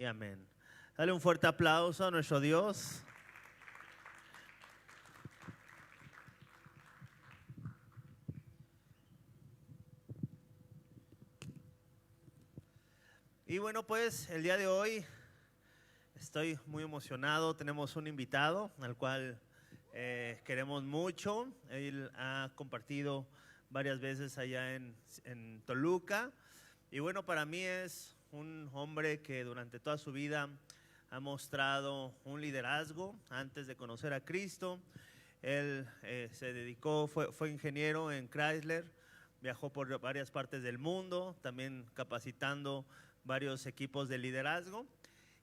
y amén. Dale un fuerte aplauso a nuestro Dios. Y bueno, pues el día de hoy estoy muy emocionado. Tenemos un invitado al cual queremos mucho. Él ha compartido varias veces allá en Toluca. Y bueno, para mí es un hombre que durante toda su vida ha mostrado un liderazgo antes de conocer a Cristo. Él se dedicó, fue ingeniero en Chrysler, viajó por varias partes del mundo, también capacitando varios equipos de liderazgo.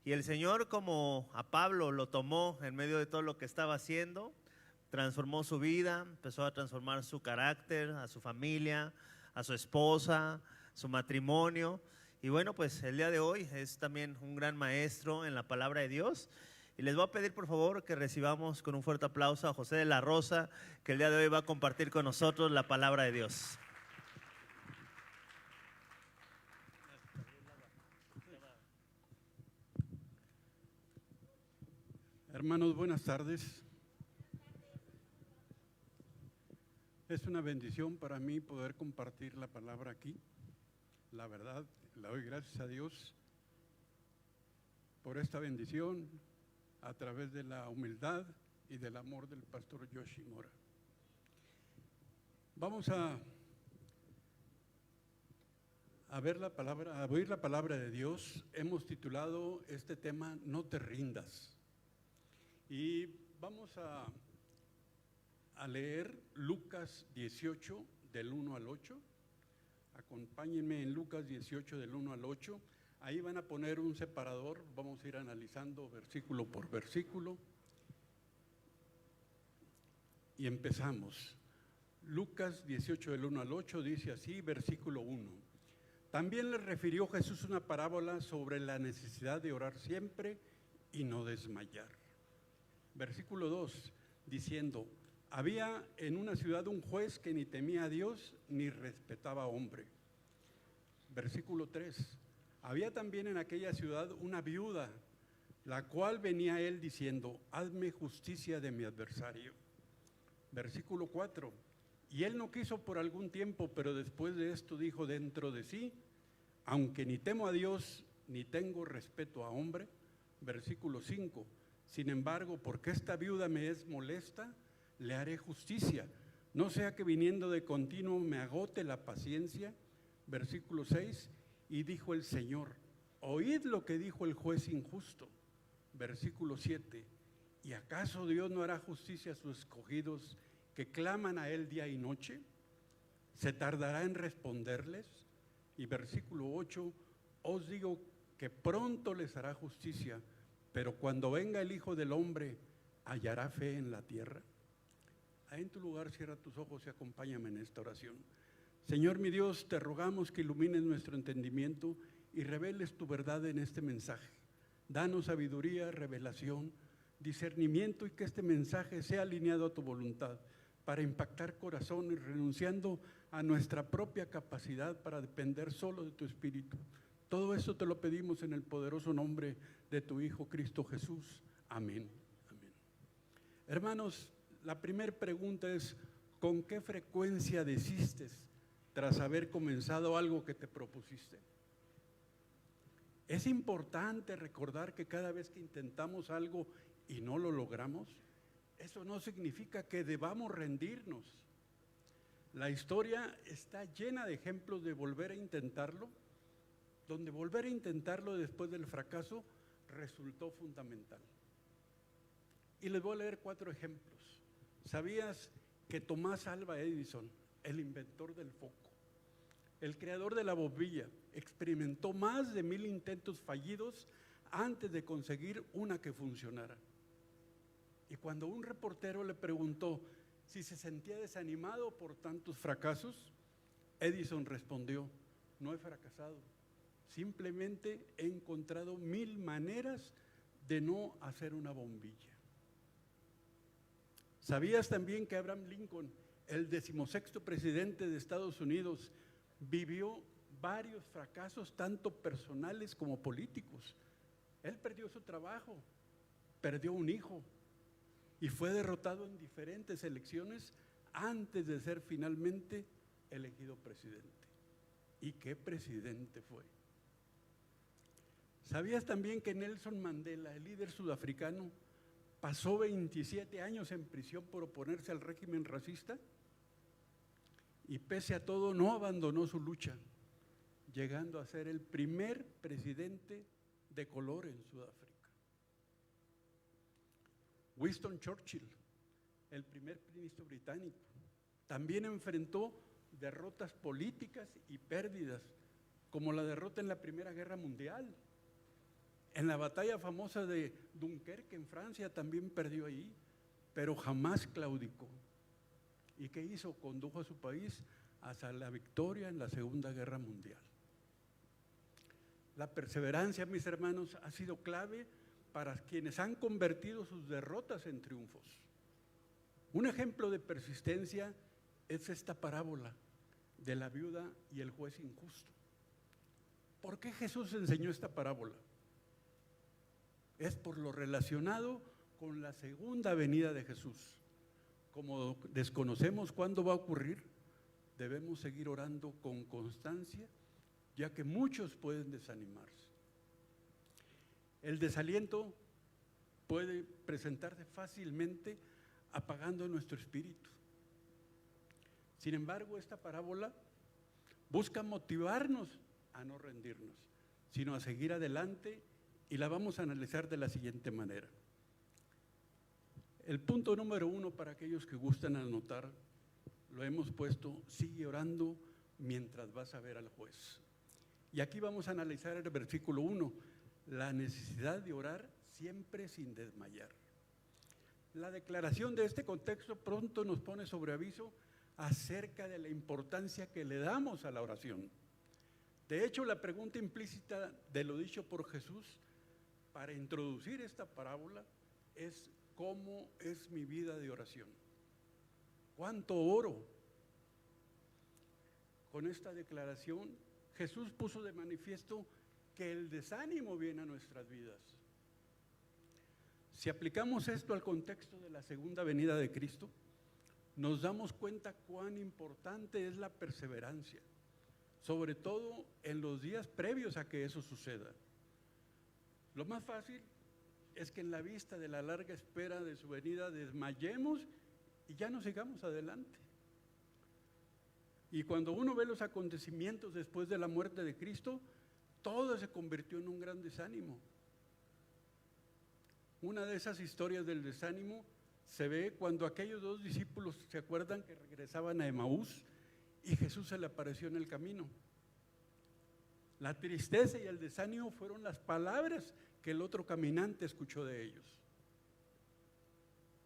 Y el Señor, como a Pablo lo tomó en medio de todo lo que estaba haciendo, transformó su vida, empezó a transformar su carácter, a su familia, a su esposa, su matrimonio. Y bueno, pues el día de hoy es también un gran maestro en la palabra de Dios. Y les voy a pedir por favor que recibamos con un fuerte aplauso a José de la Rosa, que el día de hoy va a compartir con nosotros la palabra de Dios. Hermanos, buenas tardes. Es una bendición para mí poder compartir la palabra aquí. La verdad, le doy gracias a Dios por esta bendición a través de la humildad y del amor del pastor Yoshimura. Vamos a ver la palabra, a oír la palabra de Dios. Hemos titulado este tema No te rindas. Y vamos a leer Lucas 18 del 1 al 8. Acompáñenme en Lucas 18 del 1 al 8. Ahí van a poner un separador, vamos a ir analizando versículo por versículo. Y empezamos. Lucas 18 del 1 al 8 dice así, versículo 1. También le refirió Jesús una parábola sobre la necesidad de orar siempre y no desmayar. Versículo 2, diciendo, había en una ciudad un juez que ni temía a Dios ni respetaba a hombre. Versículo 3, había también en aquella ciudad una viuda, la cual venía a él diciendo, hazme justicia de mi adversario. Versículo 4, y él no quiso por algún tiempo, pero después de esto dijo dentro de sí, aunque ni temo a Dios ni tengo respeto a hombre. Versículo 5, sin embargo, porque esta viuda me es molesta, le haré justicia, no sea que viniendo de continuo me agote la paciencia. Versículo 6, y dijo el Señor, oíd lo que dijo el juez injusto. Versículo 7, ¿y acaso Dios no hará justicia a sus escogidos que claman a Él día y noche? ¿Se tardará en responderles? Y versículo 8, os digo que pronto les hará justicia, pero cuando venga el Hijo del Hombre, ¿hallará fe en la tierra? Ahí en tu lugar cierra tus ojos y acompáñame en esta oración. Señor mi Dios, te rogamos que ilumines nuestro entendimiento y reveles tu verdad en este mensaje. Danos sabiduría, revelación, discernimiento y que este mensaje sea alineado a tu voluntad para impactar corazones, renunciando a nuestra propia capacidad para depender solo de tu Espíritu. Todo eso te lo pedimos en el poderoso nombre de tu Hijo Cristo Jesús. Amén. Amén. Hermanos, la primera pregunta es, ¿con qué frecuencia desistes tras haber comenzado algo que te propusiste? Es importante recordar que cada vez que intentamos algo y no lo logramos, eso no significa que debamos rendirnos. La historia está llena de ejemplos de volver a intentarlo, donde volver a intentarlo después del fracaso resultó fundamental. Y les voy a leer 4 ejemplos. ¿Sabías que Tomás Alva Edison, el inventor del foco, el creador de la bombilla, experimentó más de 1000 intentos fallidos antes de conseguir una que funcionara? Y cuando un reportero le preguntó si se sentía desanimado por tantos fracasos, Edison respondió, no he fracasado, simplemente he encontrado 1000 maneras de no hacer una bombilla. ¿Sabías también que Abraham Lincoln, el 16º presidente de Estados Unidos, vivió varios fracasos, tanto personales como políticos, perdió su trabajo, perdió un hijo y fue derrotado en diferentes elecciones antes de ser finalmente elegido presidente. ¿Y qué presidente fue? ¿Sabías también que Nelson Mandela, el líder sudafricano, pasó 27 años en prisión por oponerse al régimen racista? Y pese a todo no abandonó su lucha, llegando a ser el primer presidente de color en Sudáfrica. Winston Churchill, el primer ministro británico, también enfrentó derrotas políticas y pérdidas, como la derrota en la Primera Guerra Mundial. En la batalla famosa de Dunkerque en Francia también perdió ahí, pero jamás claudicó. ¿Y qué hizo? Condujo a su país hacia la victoria en la Segunda Guerra Mundial. La perseverancia, mis hermanos, ha sido clave para quienes han convertido sus derrotas en triunfos. Un ejemplo de persistencia es esta parábola de la viuda y el juez injusto. ¿Por qué Jesús enseñó esta parábola? Es por lo relacionado con la segunda venida de Jesús. Como desconocemos cuándo va a ocurrir, debemos seguir orando con constancia, ya que muchos pueden desanimarse. El desaliento puede presentarse fácilmente apagando nuestro espíritu. Sin embargo, esta parábola busca motivarnos a no rendirnos, sino a seguir adelante, y la vamos a analizar de la siguiente manera. El punto número 1, para aquellos que gustan anotar, lo hemos puesto: sigue orando mientras vas a ver al juez. Y aquí vamos a analizar el versículo 1, la necesidad de orar siempre sin desmayar. La declaración de este contexto pronto nos pone sobre aviso acerca de la importancia que le damos a la oración. De hecho, la pregunta implícita de lo dicho por Jesús para introducir esta parábola es: ¿cómo es mi vida de oración? ¿Cuánto oro? Con esta declaración, Jesús puso de manifiesto que el desánimo viene a nuestras vidas. Si aplicamos esto al contexto de la segunda venida de Cristo, nos damos cuenta cuán importante es la perseverancia, sobre todo en los días previos a que eso suceda. Lo más fácil es que en la vista de la larga espera de su venida desmayemos y ya no sigamos adelante. Y cuando uno ve los acontecimientos después de la muerte de Cristo, todo se convirtió en un gran desánimo. Una de esas historias del desánimo se ve cuando aquellos dos discípulos, ¿se acuerdan?, que regresaban a Emaús y Jesús se le apareció en el camino. La tristeza y el desánimo fueron las palabras que el otro caminante escuchó de ellos.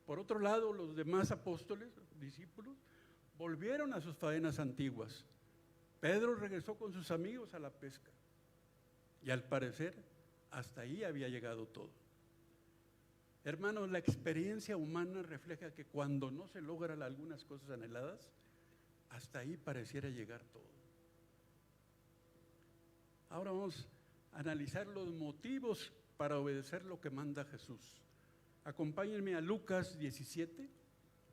Por otro lado, los demás apóstoles, discípulos, volvieron a sus faenas antiguas. Pedro regresó con sus amigos a la pesca y al parecer hasta ahí había llegado todo. Hermanos, la experiencia humana refleja que cuando no se logran algunas cosas anheladas, hasta ahí pareciera llegar todo. Ahora vamos a analizar los motivos para obedecer lo que manda Jesús. Acompáñenme a Lucas 17,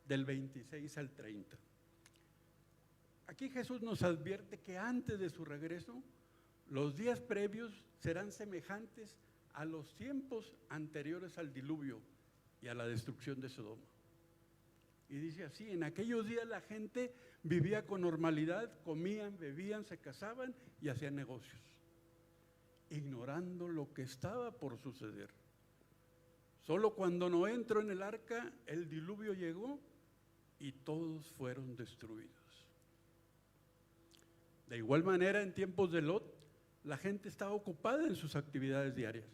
del 26 al 30. Aquí Jesús nos advierte que antes de su regreso, los días previos serán semejantes a los tiempos anteriores al diluvio y a la destrucción de Sodoma. Y dice así: en aquellos días la gente vivía con normalidad, comían, bebían, se casaban y hacían negocios, ignorando lo que estaba por suceder. Solo cuando Noé entró en el arca, el diluvio llegó y todos fueron destruidos. De igual manera, en tiempos de Lot, la gente estaba ocupada en sus actividades diarias,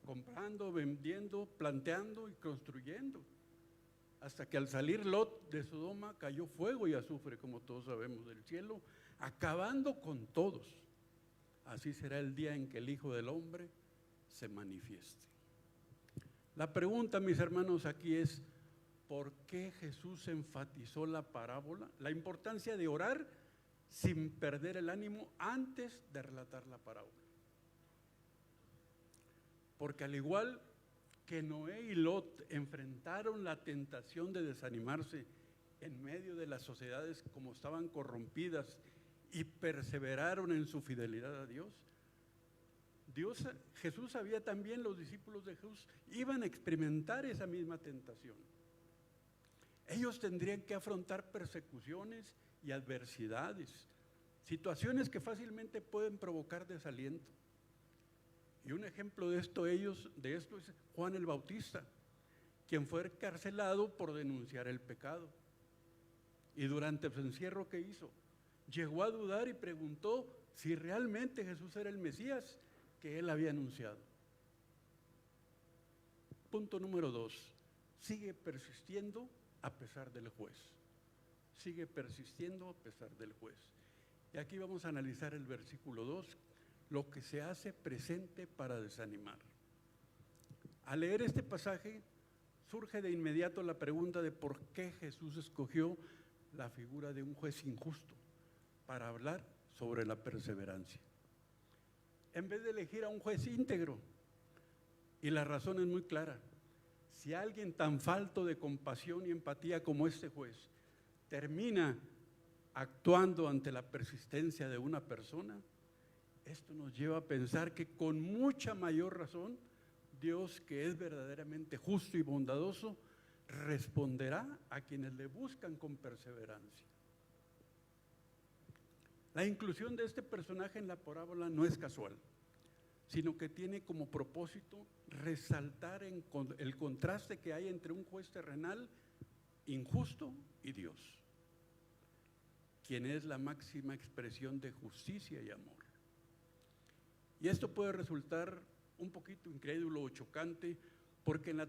comprando, vendiendo, planteando y construyendo, hasta que al salir Lot de Sodoma cayó fuego y azufre, como todos sabemos, del cielo, acabando con todos. Así será el día en que el Hijo del Hombre se manifieste. La pregunta, mis hermanos, aquí es: ¿por qué Jesús enfatizó la parábola, la importancia de orar sin perder el ánimo antes de relatar la parábola? porque al igual que Noé y Lot enfrentaron la tentación de desanimarse en medio de las sociedades como estaban corrompidas y perseveraron en su fidelidad a Dios, Jesús sabía también, los discípulos de Jesús iban a experimentar esa misma tentación. Ellos tendrían que afrontar persecuciones y adversidades, situaciones que fácilmente pueden provocar desaliento. Y un ejemplo de esto es Juan el Bautista, quien fue encarcelado por denunciar el pecado. Y durante su encierro, ¿qué hizo? Llegó a dudar y preguntó si realmente Jesús era el Mesías que él había anunciado. Punto número 2. Sigue persistiendo a pesar del juez. Sigue persistiendo a pesar del juez. Y aquí vamos a analizar el versículo 2, lo que se hace presente para desanimar. Al leer este pasaje, surge de inmediato la pregunta de por qué Jesús escogió la figura de un juez injusto para hablar sobre la perseverancia, en vez de elegir a un juez íntegro. Y la razón es muy clara. Si alguien tan falto de compasión y empatía como este juez termina actuando ante la persistencia de una persona, esto nos lleva a pensar que con mucha mayor razón Dios, que es verdaderamente justo y bondadoso, responderá a quienes le buscan con perseverancia. La inclusión de este personaje en la parábola no es casual, sino que tiene como propósito resaltar el contraste que hay entre un juez terrenal injusto y Dios, quien es la máxima expresión de justicia y amor. Y esto puede resultar un poquito incrédulo o chocante, porque en la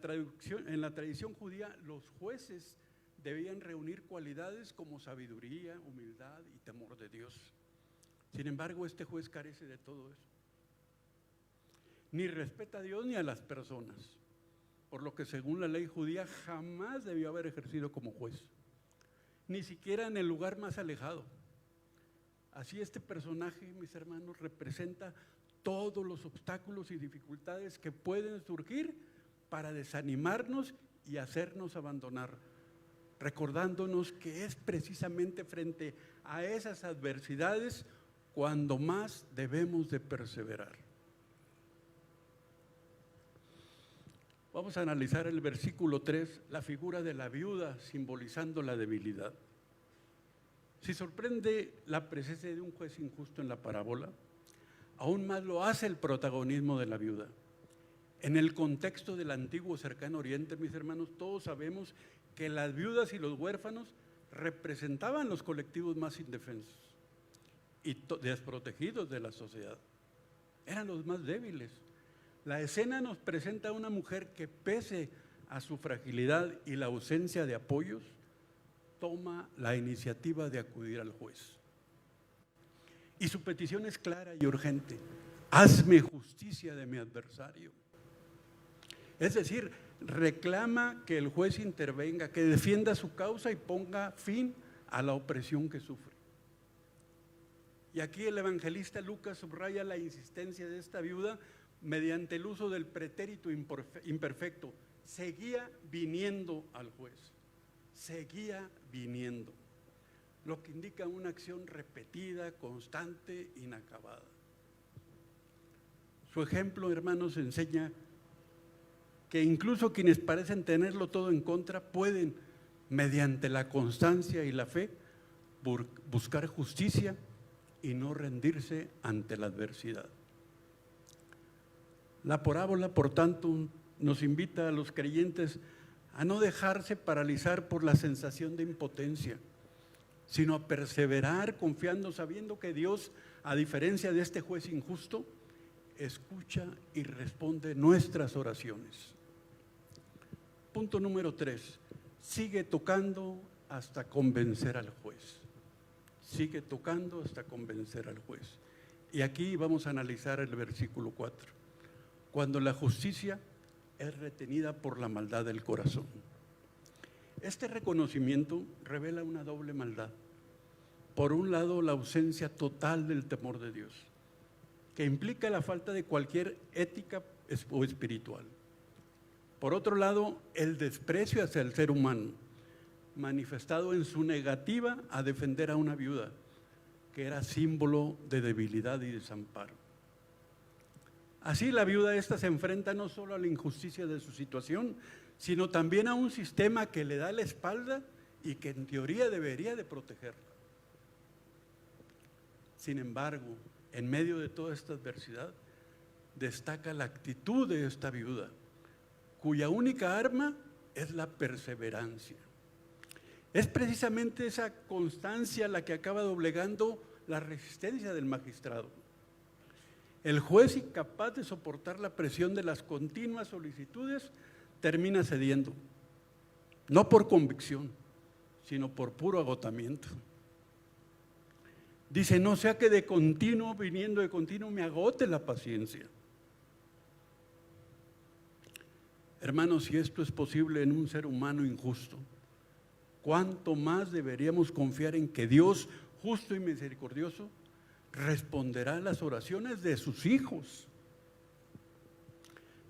tradición judía los jueces debían reunir cualidades como sabiduría, humildad y temor de Dios. Sin embargo, este juez carece de todo eso. Ni respeta a Dios ni a las personas, por lo que según la ley judía jamás debió haber ejercido como juez, ni siquiera en el lugar más alejado. Así este personaje, mis hermanos, representa todos los obstáculos y dificultades que pueden surgir para desanimarnos y hacernos abandonar, recordándonos que es precisamente frente a esas adversidades cuando más debemos de perseverar. Vamos a analizar el versículo 3, la figura de la viuda simbolizando la debilidad. Si sorprende la presencia de un juez injusto en la parábola, aún más lo hace el protagonismo de la viuda. En el contexto del antiguo cercano oriente, mis hermanos, todos sabemos que las viudas y los huérfanos representaban los colectivos más indefensos y desprotegidos de la sociedad. Eran los más débiles. La escena nos presenta a una mujer que, pese a su fragilidad y la ausencia de apoyos, toma la iniciativa de acudir al juez. Y su petición es clara y urgente: hazme justicia de mi adversario. Es decir, reclama que el juez intervenga, que defienda su causa y ponga fin a la opresión que sufre. Y aquí el evangelista Lucas subraya la insistencia de esta viuda mediante el uso del pretérito imperfecto. Seguía viniendo al juez, seguía viniendo, lo que indica una acción repetida, constante, inacabada. Su ejemplo, hermanos, enseña que incluso quienes parecen tenerlo todo en contra pueden, mediante la constancia y la fe, buscar justicia y no rendirse ante la adversidad. La parábola, por tanto, nos invita a los creyentes a no dejarse paralizar por la sensación de impotencia, sino a perseverar confiando, sabiendo que Dios, a diferencia de este juez injusto, escucha y responde nuestras oraciones. Punto número 3, sigue tocando hasta convencer al juez. Sigue tocando hasta convencer al juez. Y aquí vamos a analizar el versículo 4. Cuando la justicia es retenida por la maldad del corazón. Este reconocimiento revela una doble maldad. Por un lado, la ausencia total del temor de Dios, que implica la falta de cualquier ética o espiritual. Por otro lado, el desprecio hacia el ser humano, manifestado en su negativa a defender a una viuda, que era símbolo de debilidad y desamparo. Así la viuda esta se enfrenta no solo a la injusticia de su situación, sino también a un sistema que le da la espalda y que en teoría debería de protegerla. Sin embargo, en medio de toda esta adversidad, destaca la actitud de esta viuda, cuya única arma es la perseverancia. Es precisamente esa constancia la que acaba doblegando la resistencia del magistrado. El juez, incapaz de soportar la presión de las continuas solicitudes, termina cediendo, no por convicción, sino por puro agotamiento. Dice, no sea que de continuo, viniendo de continuo, me agote la paciencia. Hermanos, si esto es posible en un ser humano injusto, ¿cuánto más deberíamos confiar en que Dios, justo y misericordioso, responderá a las oraciones de sus hijos?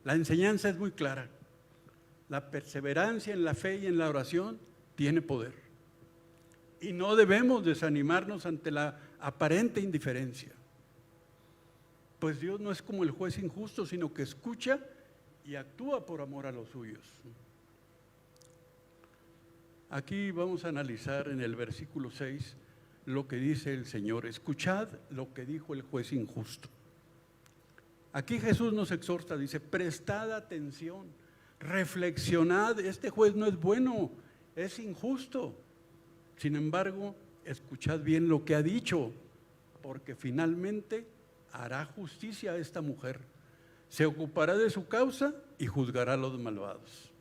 La enseñanza es muy clara. La perseverancia en la fe y en la oración tiene poder. Y no debemos desanimarnos ante la aparente indiferencia. Pues Dios no es como el juez injusto, sino que escucha y actúa por amor a los suyos. Aquí vamos a analizar en el versículo 6 lo que dice el Señor. Escuchad lo que dijo el juez injusto. Aquí Jesús nos exhorta, dice, prestad atención, reflexionad, este juez no es bueno, es injusto. Sin embargo, escuchad bien lo que ha dicho, porque finalmente hará justicia a esta mujer, se ocupará de su causa y juzgará a los malvados.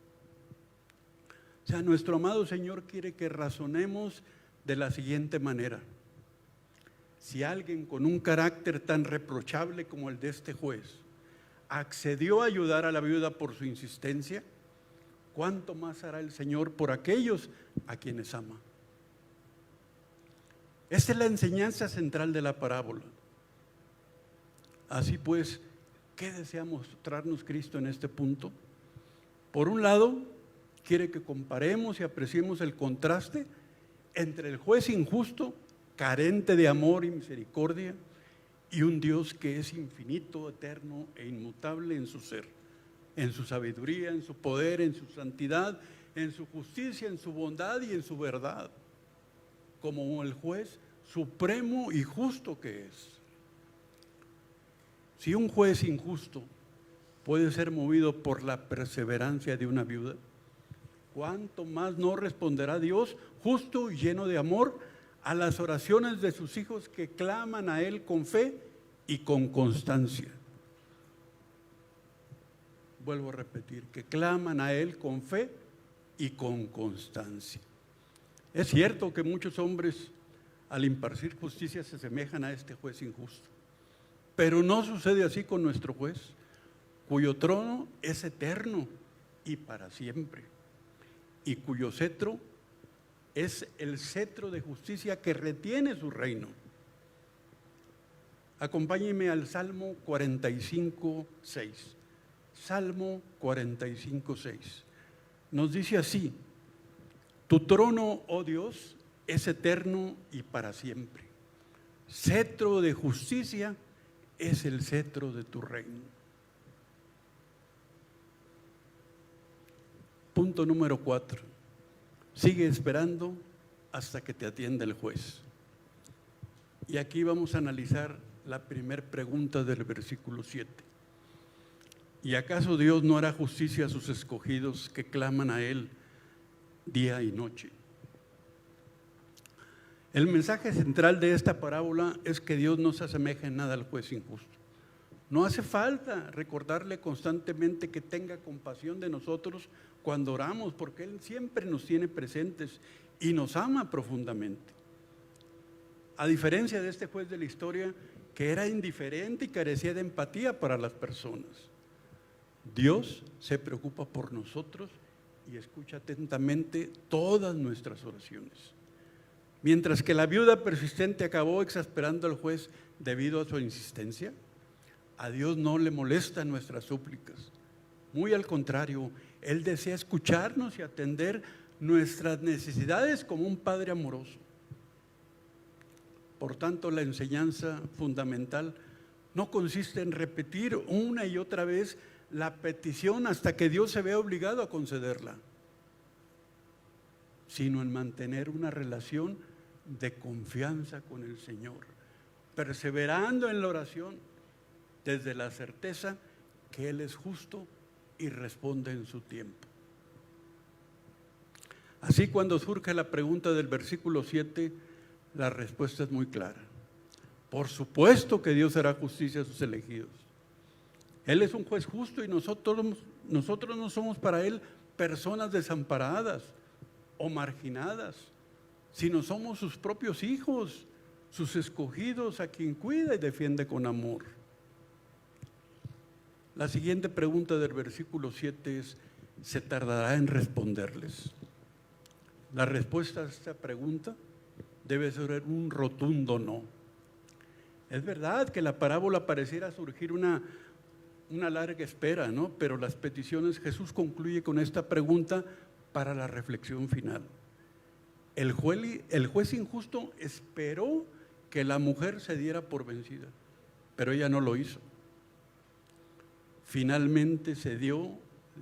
O sea, nuestro amado Señor quiere que razonemos de la siguiente manera. Si alguien con un carácter tan reprochable como el de este juez accedió a ayudar a la viuda por su insistencia, ¿cuánto más hará el Señor por aquellos a quienes ama? Esta es la enseñanza central de la parábola. Así pues, ¿qué desea mostrarnos Cristo en este punto? Por un lado, quiere que comparemos y apreciemos el contraste entre el juez injusto, carente de amor y misericordia, y un Dios que es infinito, eterno e inmutable en su ser, en su sabiduría, en su poder, en su santidad, en su justicia, en su bondad y en su verdad, como el juez supremo y justo que es. Si un juez injusto puede ser movido por la perseverancia de una viuda, ¿cuánto más no responderá Dios, justo y lleno de amor, a las oraciones de sus hijos que claman a Él con fe y con constancia? Vuelvo a repetir, que claman a Él con fe y con constancia. Es cierto que muchos hombres al impartir justicia se asemejan a este juez injusto, pero no sucede así con nuestro juez, cuyo trono es eterno y para siempre, y cuyo cetro es el cetro de justicia que retiene su reino. Acompáñenme al Salmo 45:6. Salmo 45:6. Nos dice así: tu trono, oh Dios, es eterno y para siempre. Cetro de justicia es el cetro de tu reino. Punto número 4. Sigue esperando hasta que te atienda el juez. Y aquí vamos a analizar la primera pregunta del versículo 7. ¿Y acaso Dios no hará justicia a sus escogidos que claman a Él día y noche? El mensaje central de esta parábola es que Dios no se asemeja en nada al juez injusto. No hace falta recordarle constantemente que tenga compasión de nosotros cuando oramos, porque Él siempre nos tiene presentes y nos ama profundamente. A diferencia de este juez de la historia, que era indiferente y carecía de empatía para las personas, Dios se preocupa por nosotros y escucha atentamente todas nuestras oraciones. Mientras que la viuda persistente acabó exasperando al juez debido a su insistencia, A Dios no le molestan nuestras súplicas. Muy al contrario, Él desea escucharnos y atender nuestras necesidades como un Padre amoroso. Por tanto, la enseñanza fundamental no consiste en repetir una y otra vez la petición hasta que Dios se vea obligado a concederla, sino en mantener una relación de confianza con el Señor, perseverando en la oración desde la certeza que Él es justo y responde en su tiempo. Así, cuando surge la pregunta del versículo 7, la respuesta es muy clara. Por supuesto que Dios hará justicia a sus elegidos. Él es un juez justo y nosotros no somos para Él personas desamparadas o marginadas, sino somos sus propios hijos, sus escogidos, a quien cuida y defiende con amor. La siguiente pregunta del versículo 7 es: ¿se tardará en responderles? La respuesta a esta pregunta debe ser un rotundo no. Es verdad que la parábola pareciera surgir una larga espera, ¿no? Pero las peticiones, Jesús concluye con esta pregunta para la reflexión final. El juez injusto esperó que la mujer se diera por vencida, pero ella no lo hizo. Finalmente se dio,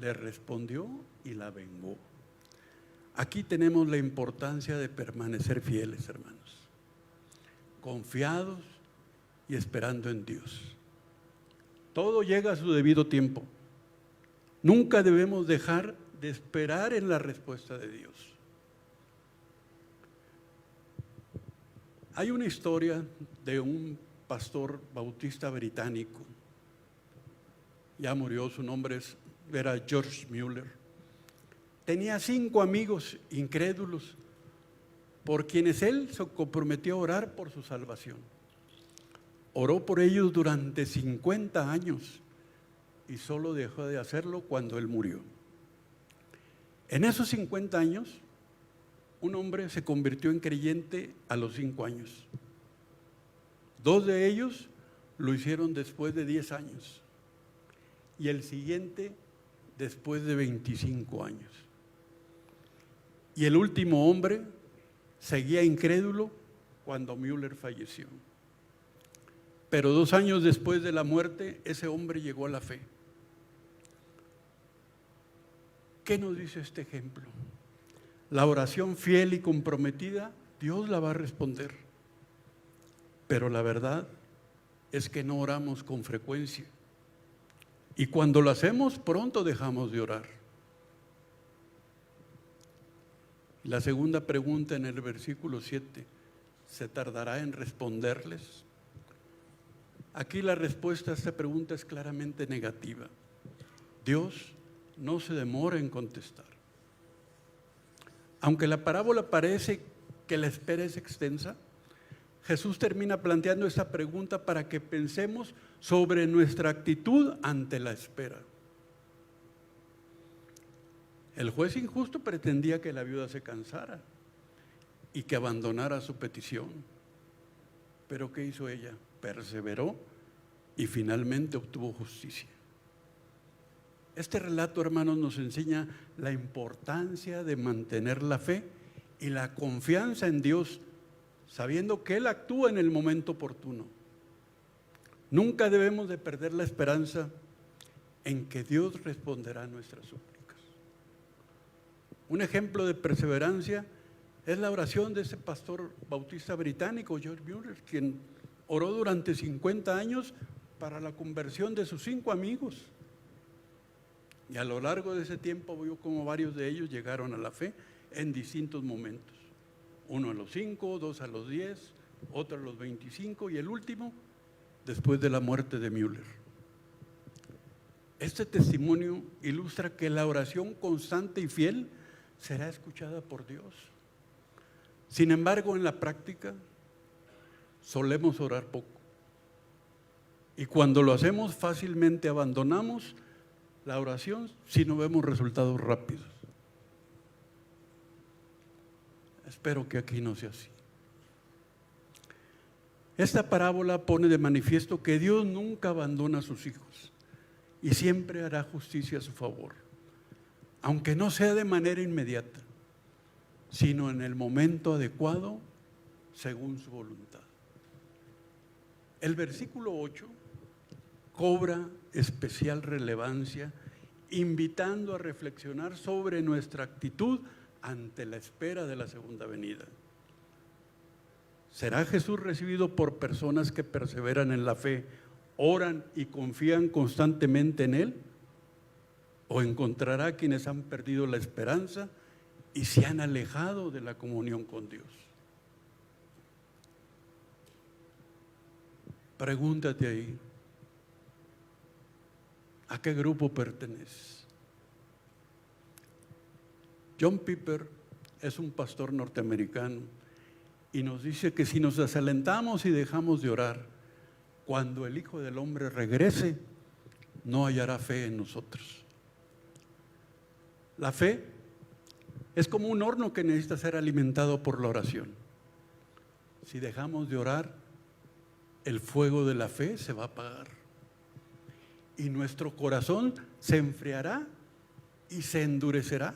le respondió y la vengó. Aquí tenemos la importancia de permanecer fieles, hermanos, confiados y esperando en Dios. Todo llega a su debido tiempo. Nunca debemos dejar de esperar en la respuesta de Dios. Hay una historia de un pastor bautista británico. Ya murió, su nombre era George Mueller. Tenía 5 amigos incrédulos por quienes él se comprometió a orar por su salvación. Oró por ellos durante 50 años y solo dejó de hacerlo cuando él murió. En esos 50 años, un hombre se convirtió en creyente a los 5 años. 2 de ellos lo hicieron después de 10 años y el siguiente después de 25 años. Y el último hombre seguía incrédulo cuando Mueller falleció. Pero 2 años después de la muerte, ese hombre llegó a la fe. ¿Qué nos dice este ejemplo? La oración fiel y comprometida, Dios la va a responder. Pero la verdad es que no oramos con frecuencia. Y cuando lo hacemos, pronto dejamos de orar. La segunda pregunta en el versículo 7, ¿se tardará en responderles? Aquí la respuesta a esta pregunta es claramente negativa. Dios no se demora en contestar. Aunque la parábola parece que la espera es extensa, Jesús termina planteando esta pregunta para que pensemos sobre nuestra actitud ante la espera. El juez injusto pretendía que la viuda se cansara y que abandonara su petición. Pero ¿qué hizo ella? Perseveró y finalmente obtuvo justicia. Este relato, hermanos, nos enseña la importancia de mantener la fe y la confianza en Dios, sabiendo que Él actúa en el momento oportuno. Nunca debemos de perder la esperanza en que Dios responderá a nuestras súplicas. Un ejemplo de perseverancia es la oración de ese pastor bautista británico, George Mueller, quien oró durante 50 años para la conversión de sus 5 amigos. Y a lo largo de ese tiempo vio como varios de ellos llegaron a la fe en distintos momentos. Uno a los 5, 2 a los 10, otro a los 25 y el último después de la muerte de Mueller. Este testimonio ilustra que la oración constante y fiel será escuchada por Dios. Sin embargo, en la práctica solemos orar poco. Y cuando lo hacemos, fácilmente abandonamos la oración si no vemos resultados rápidos. Espero que aquí no sea así. Esta parábola pone de manifiesto que Dios nunca abandona a sus hijos y siempre hará justicia a su favor, aunque no sea de manera inmediata, sino en el momento adecuado, según su voluntad. El versículo 8 cobra especial relevancia, invitando a reflexionar sobre nuestra actitud ante la espera de la segunda venida. ¿Será Jesús recibido por personas que perseveran en la fe, oran y confían constantemente en Él? ¿O encontrará a quienes han perdido la esperanza y se han alejado de la comunión con Dios? Pregúntate ahí, ¿a qué grupo perteneces? John Piper es un pastor norteamericano y nos dice que si nos desalentamos y dejamos de orar, cuando el Hijo del Hombre regrese, no hallará fe en nosotros. La fe es como un horno que necesita ser alimentado por la oración. Si dejamos de orar, el fuego de la fe se va a apagar y nuestro corazón se enfriará y se endurecerá.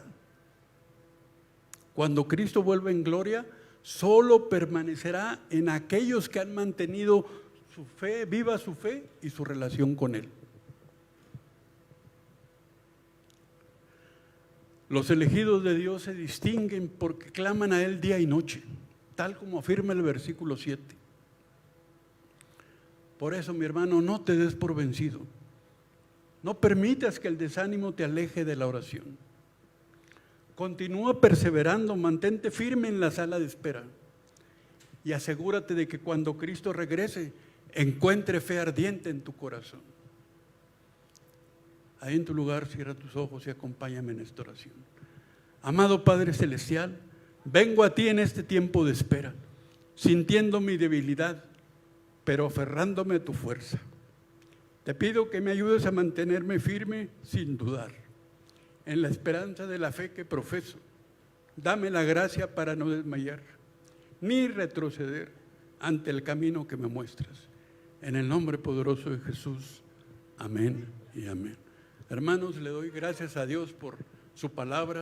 Cuando Cristo vuelva en gloria, solo permanecerá en aquellos que han mantenido su fe, viva su fe y su relación con Él. Los elegidos de Dios se distinguen porque claman a Él día y noche, tal como afirma el versículo 7. Por eso, mi hermano, no te des por vencido. No permitas que el desánimo te aleje de la oración. Continúa perseverando, mantente firme en la sala de espera y asegúrate de que cuando Cristo regrese, encuentre fe ardiente en tu corazón. Ahí en tu lugar, cierra tus ojos y acompáñame en esta oración. Amado Padre Celestial, vengo a ti en este tiempo de espera, sintiendo mi debilidad, pero aferrándome a tu fuerza. Te pido que me ayudes a mantenerme firme sin dudar, en la esperanza de la fe que profeso. Dame la gracia para no desmayar, ni retroceder ante el camino que me muestras. En el nombre poderoso de Jesús, amén y amén. Hermanos, le doy gracias a Dios por su palabra.